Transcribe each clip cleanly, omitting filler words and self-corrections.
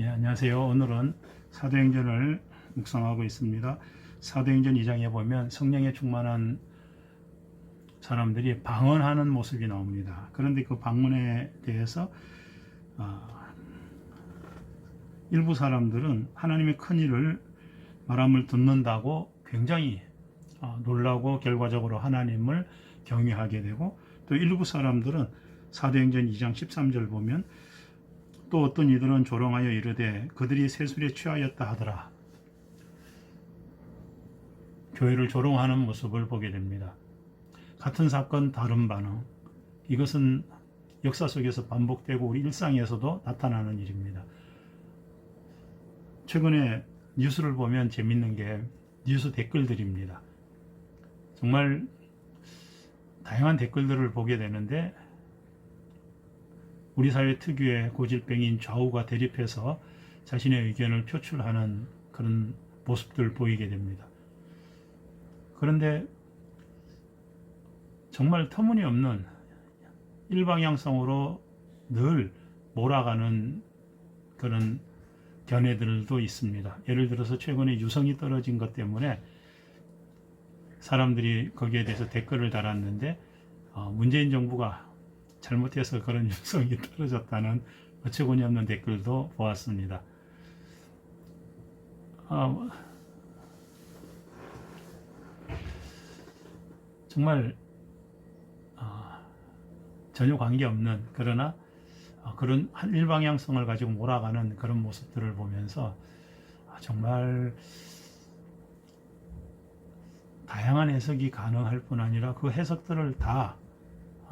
안녕하세요. 오늘은 사도행전을 묵상하고 있습니다. 사도행전 2장에 보면 성령에 충만한 사람들이 방언하는 모습이 나옵니다. 그런데 그 방언에 대해서 일부 사람들은 하나님의 큰 일을 말함을 듣는다고 굉장히 놀라고 결과적으로 하나님을 경외하게 되고, 또 일부 사람들은 사도행전 2장 13절 보면 또 어떤 이들은 조롱하여 이르되 그들이 세술에 취하였다 하더라. 교회를 조롱하는 모습을 보게 됩니다. 같은 사건 다른 반응, 이것은 역사 속에서 반복되고 우리 일상에서도 나타나는 일입니다. 최근에 뉴스를 보면 재밌는 게 뉴스 댓글들입니다. 정말 다양한 댓글들을 보게 되는데, 우리 사회 특유의 고질병인 좌우가 대립해서 자신의 의견을 표출하는 그런 모습들 보이게 됩니다. 그런데 정말 터무니없는 일방향성으로 늘 몰아가는 그런 견해들도 있습니다. 예를 들어서 최근에 유성이 떨어진 것 때문에 사람들이 거기에 대해서 댓글을 달았는데, 문재인 정부가 잘못해서 그런 유성이 떨어졌다는 어처구니 없는 댓글도 보았습니다. 정말 전혀 관계없는, 그러나 그런 일방향성을 가지고 몰아가는 그런 모습들을 보면서 정말 다양한 해석이 가능할 뿐 아니라 그 해석들을 다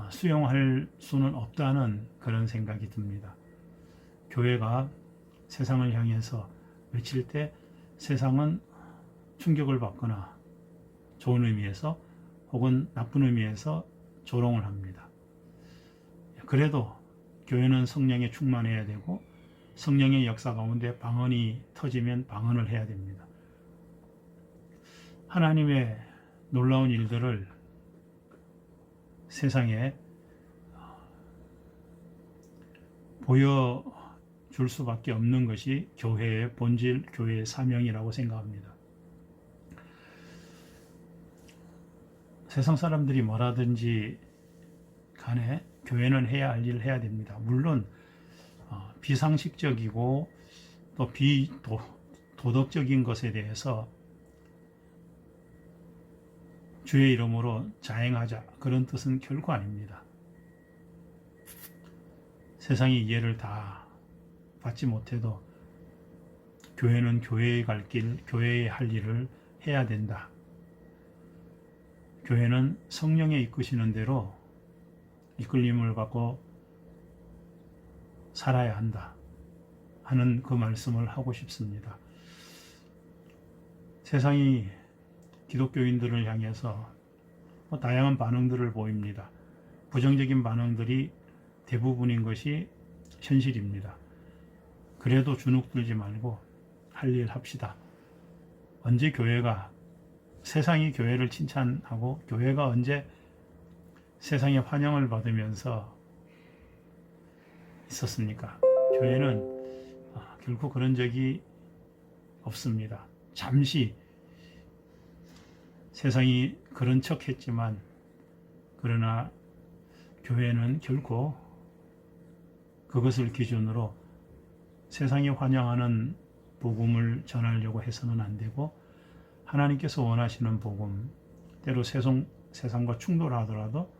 수용할 수는 없다는 그런 생각이 듭니다. 교회가 세상을 향해서 외칠 때 세상은 충격을 받거나 좋은 의미에서 혹은 나쁜 의미에서 조롱을 합니다. 그래도 교회는 성령에 충만해야 되고, 성령의 역사 가운데 방언이 터지면 방언을 해야 됩니다. 하나님의 놀라운 일들을 세상에 보여줄 수밖에 없는 것이 교회의 본질, 교회의 사명이라고 생각합니다. 세상 사람들이 뭐라든지 간에 교회는 해야 할 일을 해야 됩니다. 물론 비상식적이고 또 비도덕적인 것에 대해서 주의 이름으로 자행하자, 그런 뜻은 결코 아닙니다. 세상이 이해를 다 받지 못해도 교회는 교회의 갈 길, 교회의 할 일을 해야 된다. 교회는 성령의 이끄시는 대로 이끌림을 받고 살아야 한다 하는 그 말씀을 하고 싶습니다. 세상이 기독교인들을 향해서 다양한 반응들을 보입니다. 부정적인 반응들이 대부분인 것이 현실입니다. 그래도 주눅들지 말고 할 일 합시다. 언제 교회가, 세상이 교회를 칭찬하고 교회가 언제 세상의 환영을 받으면서 있었습니까? 교회는 결코 그런 적이 없습니다. 잠시 세상이 그런 척 했지만, 그러나 교회는 결코 그것을 기준으로 세상이 환영하는 복음을 전하려고 해서는 안 되고, 하나님께서 원하시는 복음, 때로 세상과 충돌하더라도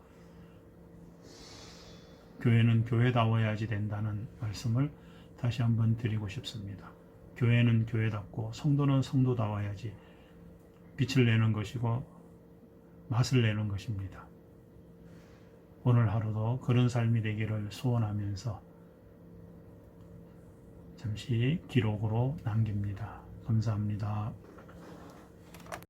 교회는 교회다워야지 된다는 말씀을 다시 한번 드리고 싶습니다. 교회는 교회답고 성도는 성도다워야지 빛을 내는 것이고 맛을 내는 것입니다. 오늘 하루도 그런 삶이 되기를 소원하면서 잠시 기록으로 남깁니다. 감사합니다.